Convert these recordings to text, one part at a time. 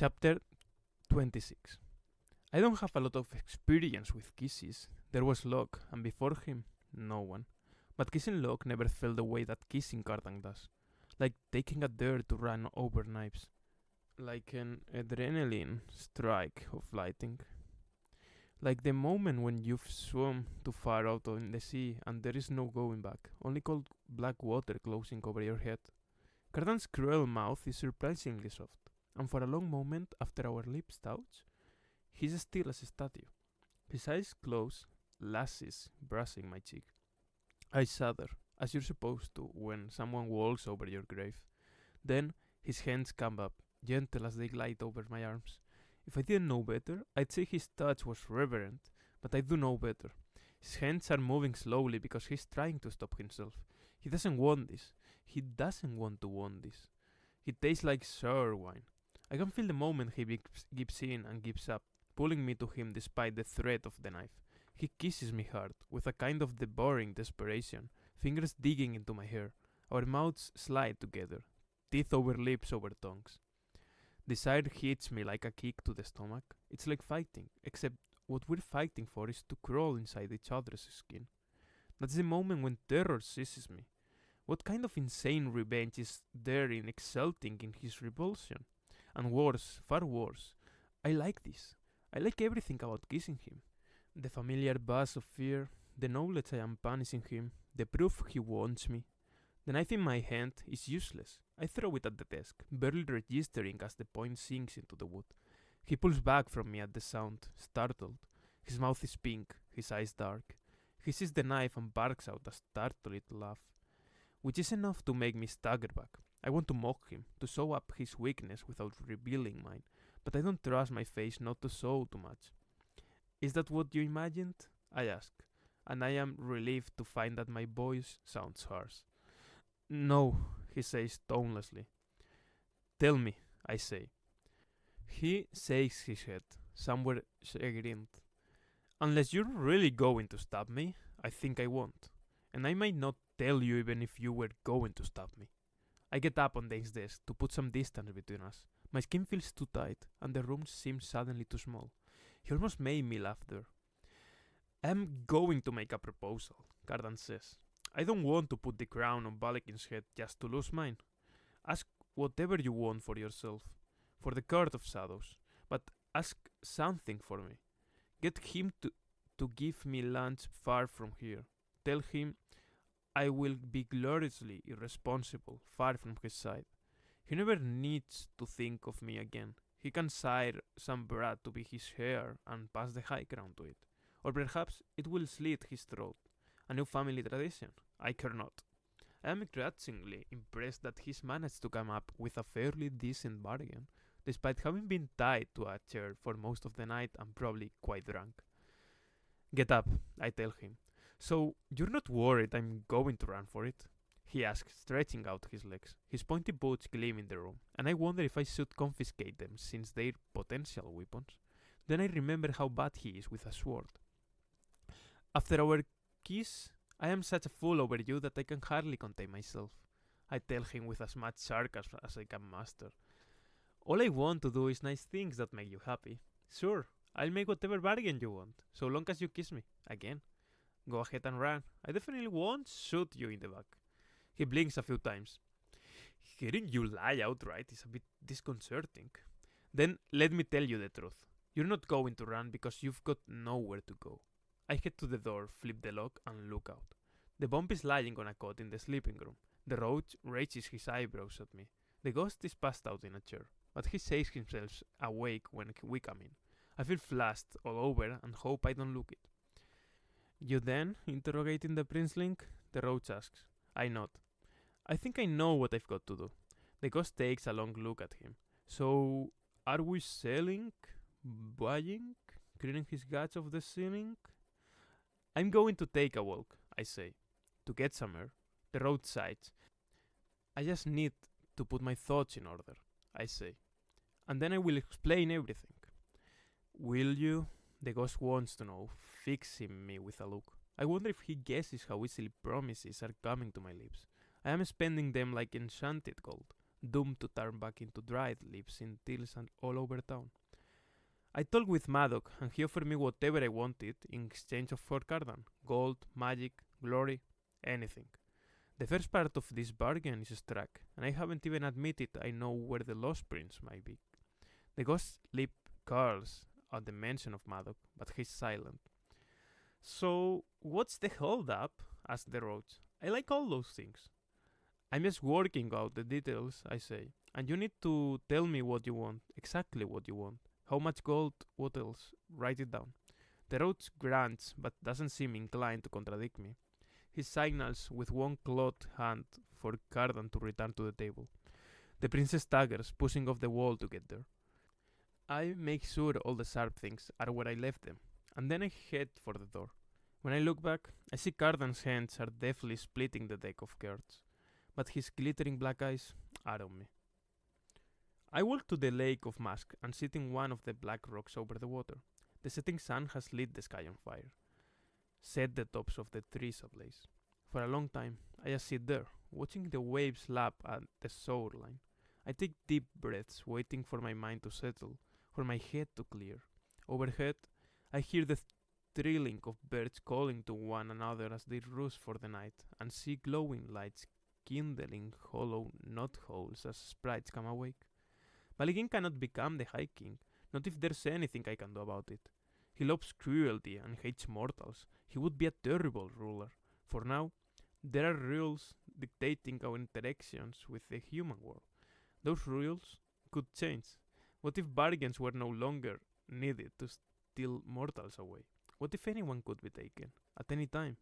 Chapter 26. I don't have a lot of experience with kisses. There was Locke, and before him, no one. But kissing Locke never felt the way that kissing Cardan does. Like taking a dare to run over knives. Like an adrenaline strike of lighting. Like the moment when you've swum too far out in the sea and there is no going back, only cold black water closing over your head. Cardan's cruel mouth is surprisingly soft, and for a long moment after our lips touch, he's still as a statue. His eyes close, lashes brushing my cheek. I shudder, as you're supposed to when someone walks over your grave. Then his hands come up, gentle as they glide over my arms. If I didn't know better, I'd say his touch was reverent, but I do know better. His hands are moving slowly because he's trying to stop himself. He doesn't want this. He doesn't want to want this. He tastes like sour wine. I can feel the moment he gives in and gives up, pulling me to him despite the threat of the knife. He kisses me hard, with a kind of devouring desperation, fingers digging into my hair. Our mouths slide together, teeth over lips over tongues. Desire hits me like a kick to the stomach. It's like fighting, except what we're fighting for is to crawl inside each other's skin. That's the moment when terror seizes me. What kind of insane revenge is there in exulting in his repulsion? And worse, far worse, I like this. I like everything about kissing him. The familiar buzz of fear, the knowledge I am punishing him, the proof he wants me. The knife in my hand is useless. I throw it at the desk, barely registering as the point sinks into the wood. He pulls back from me at the sound, startled. His mouth is pink, his eyes dark. He sees the knife and barks out a startled laugh, which is enough to make me stagger back. I want to mock him, to show up his weakness without revealing mine, but I don't trust my face not to show too much. Is that what you imagined? I ask, and I am relieved to find that my voice sounds harsh. No, he says tonelessly. Tell me, I say. He shakes his head, somewhere chagrined. Unless you're really going to stab me, I think I won't. And I might not tell you even if you were going to stab me. I get up on Dane's desk to put some distance between us. My skin feels too tight, and the room seems suddenly too small. He almost made me laugh there. I'm going to make a proposal, Cardan says. I don't want to put the crown on Balakin's head just to lose mine. Ask whatever you want for yourself, for the Court of Shadows, but ask something for me. Get him to give me lunch far from here. Tell him I will be gloriously irresponsible, far from his side. He never needs to think of me again. He can sire some brat to be his heir and pass the high crown to it. Or perhaps it will slit his throat. A new family tradition. I care not. I am grudgingly impressed that he's managed to come up with a fairly decent bargain, despite having been tied to a chair for most of the night and probably quite drunk. Get up, I tell him. So, you're not worried I'm going to run for it? He asks, stretching out his legs. His pointy boots gleam in the room, and I wonder if I should confiscate them since they're potential weapons. Then I remember how bad he is with a sword. After our kiss, I am such a fool over you that I can hardly contain myself. I tell him with as much sarcasm as I can muster. All I want to do is nice things that make you happy. Sure, I'll make whatever bargain you want, so long as you kiss me. Again. Go ahead and run. I definitely won't shoot you in the back. He blinks a few times. Hearing you lie outright is a bit disconcerting. Then let me tell you the truth. You're not going to run because you've got nowhere to go. I head to the door, flip the lock, and look out. The bump is lying on a cot in the sleeping room. The roach raises his eyebrows at me. The ghost is passed out in a chair, but he shakes himself awake when we come in. I feel flushed all over and hope I don't look it. You then? Interrogating the princeling? The roach asks. I nod. I think I know what I've got to do. The ghost takes a long look at him. So, are we selling? Buying? Cleaning his guts off the ceiling? I'm going to take a walk, I say. To get somewhere. The road sighs. I just need to put my thoughts in order, I say. And then I will explain everything. Will you? The ghost wants to know, fixing me with a look. I wonder if he guesses how easily promises are coming to my lips. I am spending them like enchanted gold. doomed to turn back into dried leaves in tills and all over town. I talked with Madoc, and he offered me whatever I wanted in exchange for Cardan: gold, magic, glory, anything. The first part of this bargain is struck, and I haven't even admitted I know where the Lost Prince might be. The ghost lip curls at the mention of Madoc, but he's silent. So, what's the hold up? Asked the Roach. I like all those things. I'm just working out the details, I say, and you need to tell me what you want, exactly what you want. How much gold, what else? Write it down. The Roach grunts, but doesn't seem inclined to contradict me. He signals with one clawed hand for Cardan to return to the table. The princess staggers, pushing off the wall to get there. I make sure all the sharp things are where I left them, and then I head for the door. When I look back, I see Cardan's hands are deftly splitting the deck of cards, but his glittering black eyes are on me. I walk to the lake of Musk and sit in one of the black rocks over the water. The setting sun has lit the sky on fire, set the tops of the trees ablaze. For a long time, I just sit there, watching the waves lap at the shoreline. I take deep breaths, waiting for my mind to settle, for my head to clear. Overhead, I hear the thrilling of birds calling to one another as they roost for the night, and see glowing lights kindling hollow knot holes as sprites come awake. Balikin cannot become the High King, not if there's anything I can do about it. He loves cruelty and hates mortals. He would be a terrible ruler. For now, there are rules dictating our interactions with the human world. Those rules could change. What if bargains were no longer needed to steal mortals away? What if anyone could be taken, at any time?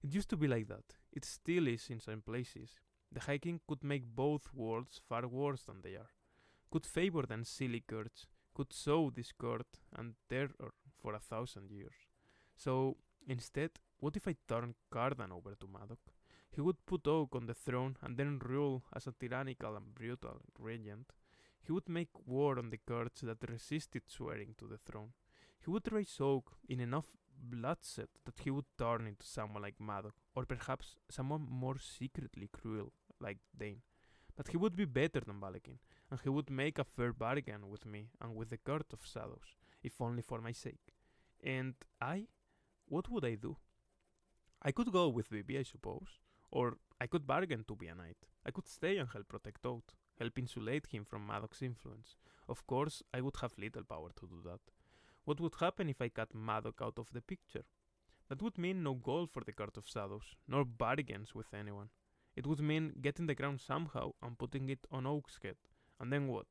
It used to be like that. It still is in some places. The High King could make both worlds far worse than they are. Could favor than silly courts, could sow discord and terror for 1,000 years. So, instead, what if I turn Cardan over to Madoc? He would put Oak on the throne and then rule as a tyrannical and brutal regent. He would make war on the courts that resisted swearing to the throne. He would raise Oak in enough bloodshed that he would turn into someone like Madoc, or perhaps someone more secretly cruel like Dane. But he would be better than Balekin, and he would make a fair bargain with me and with the Court of Shadows, if only for my sake. And I? What would I do? I could go with Bibi, I suppose, or I could bargain to be a knight. I could stay and help protect Oath, help insulate him from Madoc's influence. Of course, I would have little power to do that. What would happen if I cut Madoc out of the picture? That would mean no gold for the Court of Shadows, nor bargains with anyone. It would mean getting the crown somehow and putting it on Oak's head. And then what?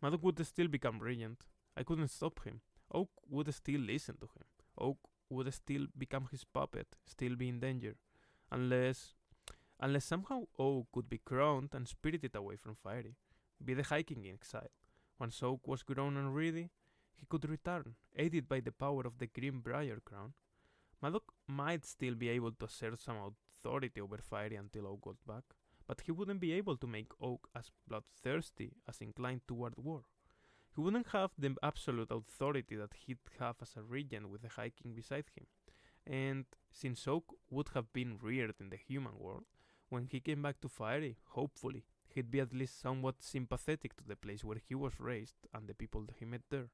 Madoc would still become regent. I couldn't stop him. Oak would still listen to him. Oak would still become his puppet, still be in danger. Unless somehow Oak could be crowned and spirited away from Fiery, be the High King in exile. Once Oak was grown and ready, he could return, aided by the power of the Greenbrier crown. Madoc might still be able to assert some authority over Fiery until Oak got back, but he wouldn't be able to make Oak as bloodthirsty as inclined toward war. He wouldn't have the absolute authority that he'd have as a regent with the High King beside him. And since Oak would have been reared in the human world, when he came back to Fiery, hopefully, he'd be at least somewhat sympathetic to the place where he was raised and the people that he met there.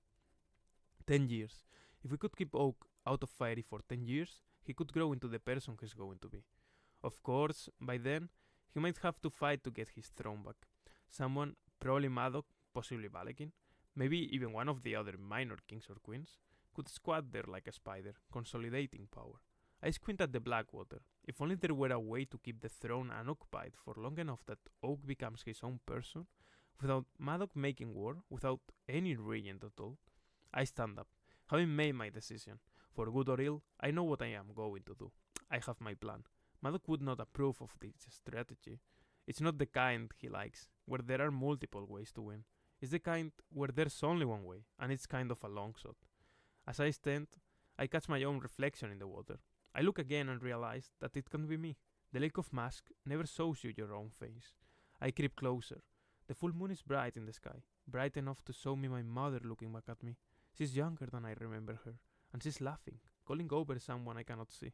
10 years. If we could keep Oak out of Fiery for 10 years, he could grow into the person he's going to be. Of course, by then, he might have to fight to get his throne back. Someone, probably Madoc, possibly Balekin, maybe even one of the other minor kings or queens, could squat there like a spider, consolidating power. I squint at the black water. If only there were a way to keep the throne unoccupied for long enough that Oak becomes his own person, without Madoc making war, without any regent at all. I stand up, having made my decision. For good or ill, I know what I am going to do. I have my plan. Madoc would not approve of this strategy. It's not the kind he likes, where there are multiple ways to win. It's the kind where there's only one way, and it's kind of a long shot. As I stand, I catch my own reflection in the water. I look again and realize that it can be me. The Lake of Musk never shows you your own face. I creep closer. The full moon is bright in the sky, bright enough to show me my mother looking back at me. She's younger than I remember her, and she's laughing, calling over someone I cannot see.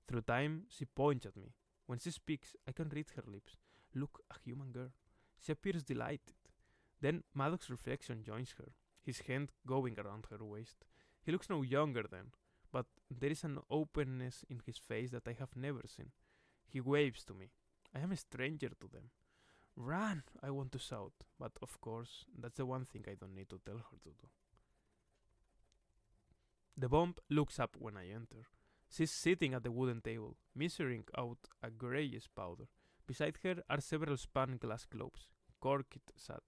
Through time, she points at me. When she speaks, I can read her lips. Look, a human girl. She appears delighted. Then Maddox's reflection joins her, his hand going around her waist. He looks no younger then, but there is an openness in his face that I have never seen. He waves to me. I am a stranger to them. Run! I want to shout, but of course, that's the one thing I don't need to tell her to do. The bomb looks up when I enter. She's sitting at the wooden table, measuring out a greyish powder. Beside her are several spun glass globes, corked shut.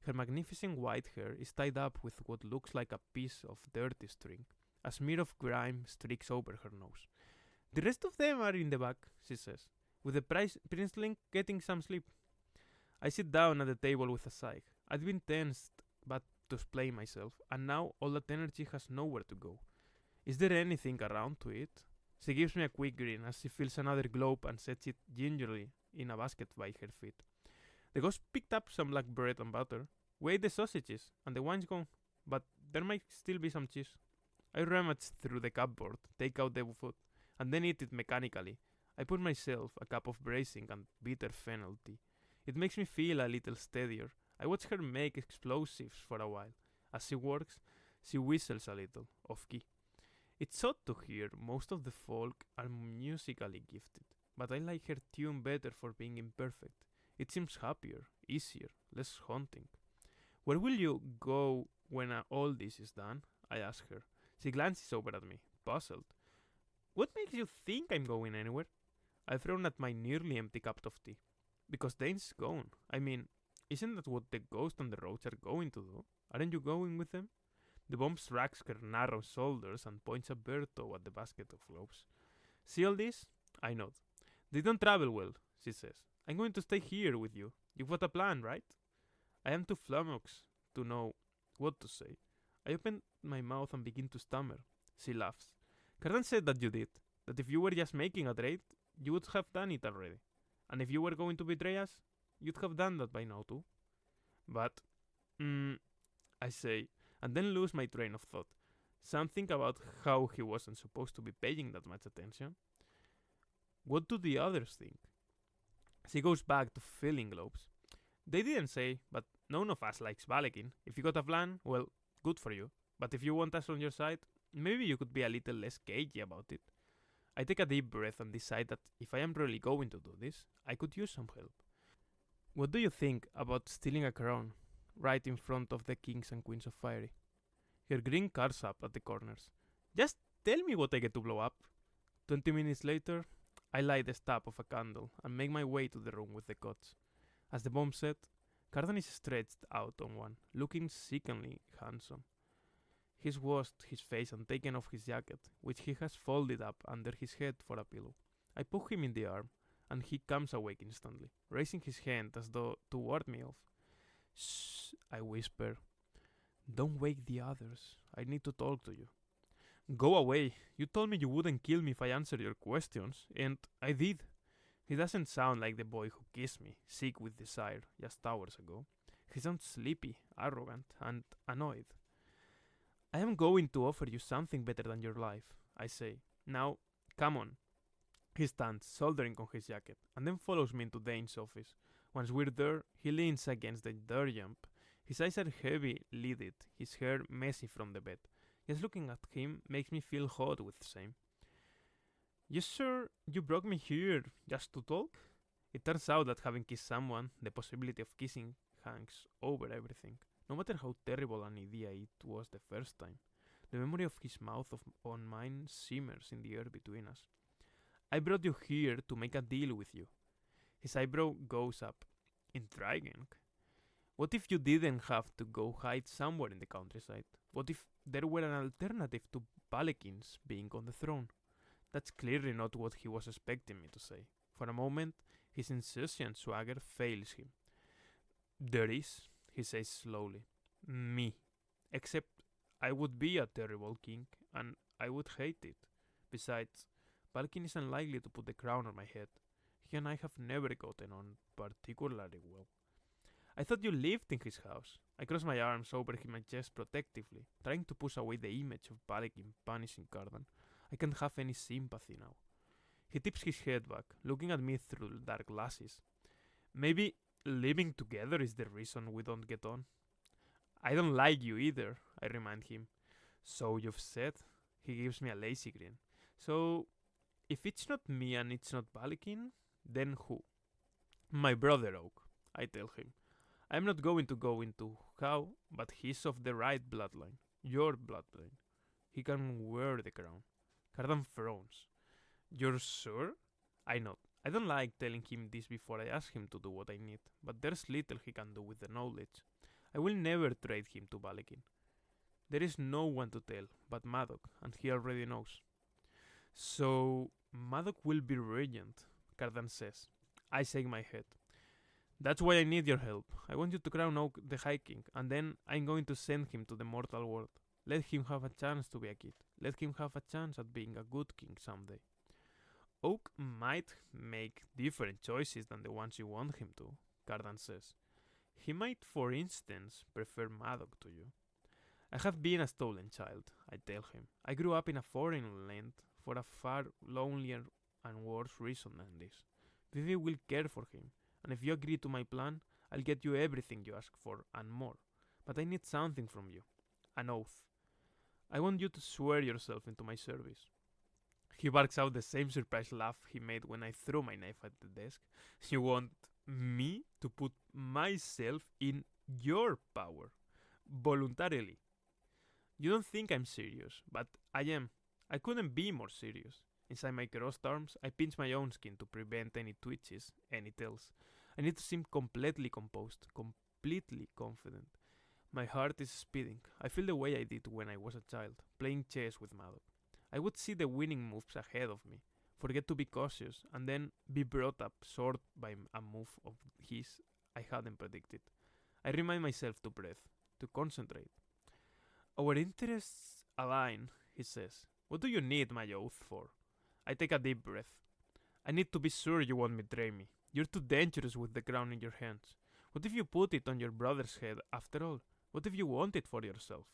Her magnificent white hair is tied up with what looks like a piece of dirty string. A smear of grime streaks over her nose. The rest of them are in the back, she says, with the princeling getting some sleep. I sit down at the table with a sigh. I'd been tensed, but to explain myself, and now all that energy has nowhere to go. Is there anything around to eat? She gives me a quick grin as she fills another globe and sets it gingerly in a basket by her feet. The ghost picked up some black bread and butter. We ate the sausages, and the wine's gone, but there might still be some cheese. I rummage through the cupboard, take out the food, and then eat it mechanically. I pour myself a cup of bracing and bitter fennel tea. It makes me feel a little steadier. I watch her make explosives for a while. As she works, she whistles a little, off key. It's odd to hear most of the folk are musically gifted, but I like her tune better for being imperfect. It seems happier, easier, less haunting. Where will you go when all this is done? I ask her. She glances over at me, puzzled. What makes you think I'm going anywhere? I've thrown at my nearly empty cup of tea. Because Dane's gone. I mean, isn't that what the ghost on the roads are going to do? Aren't you going with them? The bomb shrugs her narrow shoulders and points a Berto at the basket of globes. See all this? I nod. They don't travel well, she says. I'm going to stay here with you. You've got a plan, right? I am too flummoxed to know what to say. I open my mouth and begin to stammer. She laughs. Cardan said that you did. That if you were just making a trade, you would have done it already. And if you were going to betray us, you'd have done that by now too. But, I say, and then lose my train of thought. Something about how he wasn't supposed to be paying that much attention. What do the others think? She goes back to filling globes. They didn't say, but none of us likes Balekin. If you got a plan, well, good for you. But if you want us on your side, maybe you could be a little less cagey about it. I take a deep breath and decide that if I am really going to do this, I could use some help. What do you think about stealing a crown right in front of the kings and queens of Fiery? Her grin curls up at the corners. Just tell me what I get to blow up. 20 minutes later, I light the stub of a candle and make my way to the room with the cots. As the bomb set, Cardan is stretched out on one, looking sickeningly handsome. He's washed his face and taken off his jacket, which he has folded up under his head for a pillow. I poke him in the arm, and he comes awake instantly, raising his hand as though to ward me off. Shh, I whisper. Don't wake the others. I need to talk to you. Go away. You told me you wouldn't kill me if I answered your questions, and I did. He doesn't sound like the boy who kissed me, sick with desire, just hours ago. He sounds sleepy, arrogant, and annoyed. I am going to offer you something better than your life, I say. Now, come on. He stands, soldering on his jacket, and then follows me into Dane's office. Once we're there, he leans against the door jump. His eyes are heavy-lidded, his hair messy from the bed. Just looking at him makes me feel hot with shame. You sure you brought me here just to talk? It turns out that having kissed someone, the possibility of kissing hangs over everything. No matter how terrible an idea it was the first time, the memory of his mouth on mine simmers in the air between us. I brought you here to make a deal with you. His eyebrow goes up. Intriguing. What if you didn't have to go hide somewhere in the countryside? What if there were an alternative to Balekins being on the throne? That's clearly not what he was expecting me to say. For a moment, his insouciant swagger fails him. There is, he says slowly, me. Except I would be a terrible king, and I would hate it. Besides, Balkin is unlikely to put the crown on my head. He and I have never gotten on particularly well. I thought you lived in his house. I cross my arms over my chest protectively, trying to push away the image of Balekin punishing Cardan. I can't have any sympathy now. He tips his head back, looking at me through dark glasses. Maybe living together is the reason we don't get on. I don't like you either, I remind him. So you've said? He gives me a lazy grin. So, if it's not me and it's not Balikin, then who? My brother Oak, I tell him. I'm not going to go into how, but he's of the right bloodline. Your bloodline. He can wear the crown. Cardan frowns. You're sure? I nod. I don't like telling him this before I ask him to do what I need, but there's little he can do with the knowledge. I will never trade him to Balikin. There is no one to tell but Maddock, and he already knows. So, Maddock will be regent, Cardan says. I shake my head. That's why I need your help. I want you to crown Oak the High King, and then I'm going to send him to the mortal world. Let him have a chance to be a kid. Let him have a chance at being a good king someday. Oak might make different choices than the ones you want him to, Cardan says. He might, for instance, prefer Maddock to you. I have been a stolen child, I tell him. I grew up in a foreign land for a far lonelier and worse reason than this. Vivi will care for him, and if you agree to my plan, I'll get you everything you ask for and more. But I need something from you. An oath. I want you to swear yourself into my service. He barks out the same surprised laugh he made when I threw my knife at the desk. You want me to put myself in your power? Voluntarily. You don't think I'm serious, but I am. I couldn't be more serious. Inside my crossed arms, I pinch my own skin to prevent any twitches, any tells. I need to seem completely composed, completely confident. My heart is speeding. I feel the way I did when I was a child, playing chess with Maddock. I would see the winning moves ahead of me, forget to be cautious, and then be brought up short by a move of his I hadn't predicted. I remind myself to breathe, to concentrate. Our interests align, he says. What do you need my oath for? I take a deep breath. I need to be sure you won't betray me. You're too dangerous with the crown in your hands. What if you put it on your brother's head after all? What if you want it for yourself?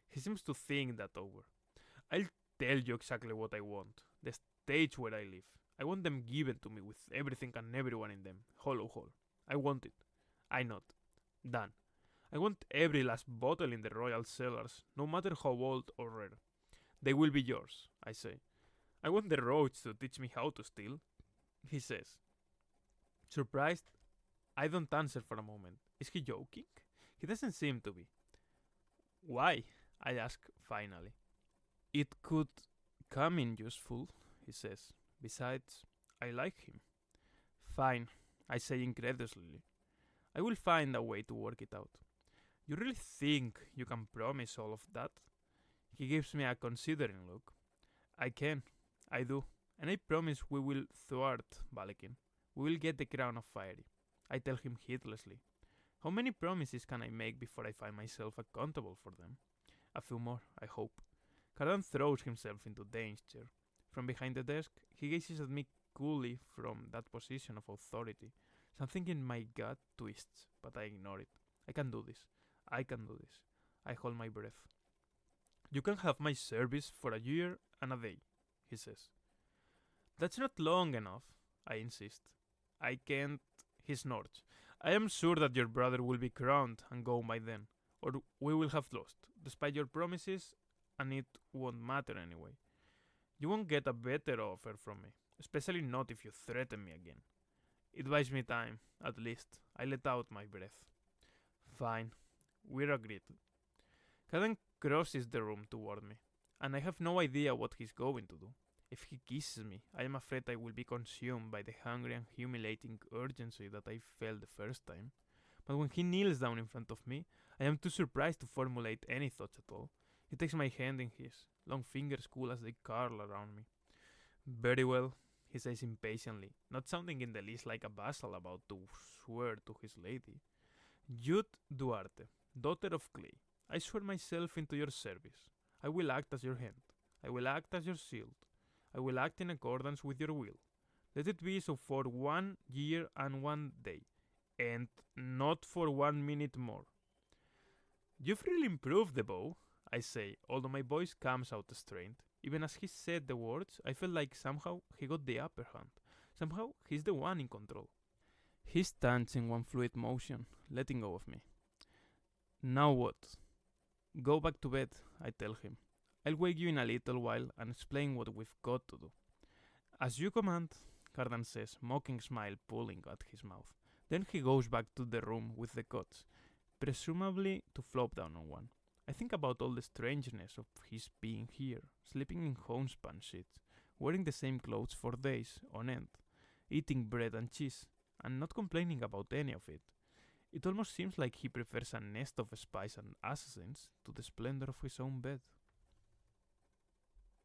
He seems to think that over. I'll tell you exactly what I want. The stage where I live. I want them given to me with everything and everyone in them. Hollow hole. I want it. I nod. Done. I want every last bottle in the royal cellars, no matter how old or rare. They will be yours, I say. I want the roach to teach me how to steal, he says. Surprised, I don't answer for a moment. Is he joking? He doesn't seem to be. Why? I ask finally. It could come in useful, he says. Besides, I like him. Fine, I say incredulously. I will find a way to work it out. You really think you can promise all of that? He gives me a considering look. I can, I do, and I promise we will thwart Balikin. We will get the crown of Fiery. I tell him heedlessly. How many promises can I make before I find myself accountable for them? A few more, I hope. Cardan throws himself into danger. From behind the desk, he gazes at me coolly from that position of authority. Something in my gut twists, but I ignore it. I can do this. I can do this. I hold my breath. You can have my service for a year and a day, he says. That's not long enough, I insist. I can't, he snorts. I am sure that your brother will be crowned and gone by then, or we will have lost, despite your promises, and it won't matter anyway. You won't get a better offer from me, especially not if you threaten me again. It buys me time, at least. I let out my breath. Fine, we're agreed. Caden crosses the room toward me, and I have no idea what he's going to do. If he kisses me, I am afraid I will be consumed by the hungry and humiliating urgency that I felt the first time. But when he kneels down in front of me, I am too surprised to formulate any thoughts at all. He takes my hand in his, long fingers cool as they curl around me. Very well, he says impatiently, not sounding in the least like a vassal about to swear to his lady. Jude Duarte, daughter of Clay, I swear myself into your service. I will act as your hand. I will act as your shield. I will act in accordance with your will. Let it be so for 1 year and 1 day, and not for 1 minute more. You've really improved the bow, I say, although my voice comes out strained. Even as he said the words, I felt like somehow he got the upper hand. Somehow he's the one in control. He stands in one fluid motion, letting go of me. Now what? Go back to bed, I tell him. I'll wake you in a little while and explain what we've got to do. As you command, Cardan says, mocking smile pulling at his mouth. Then he goes back to the room with the cots, presumably to flop down on one. I think about all the strangeness of his being here, sleeping in homespun sheets, wearing the same clothes for days on end, eating bread and cheese, and not complaining about any of it. It almost seems like he prefers a nest of spies and assassins to the splendor of his own bed.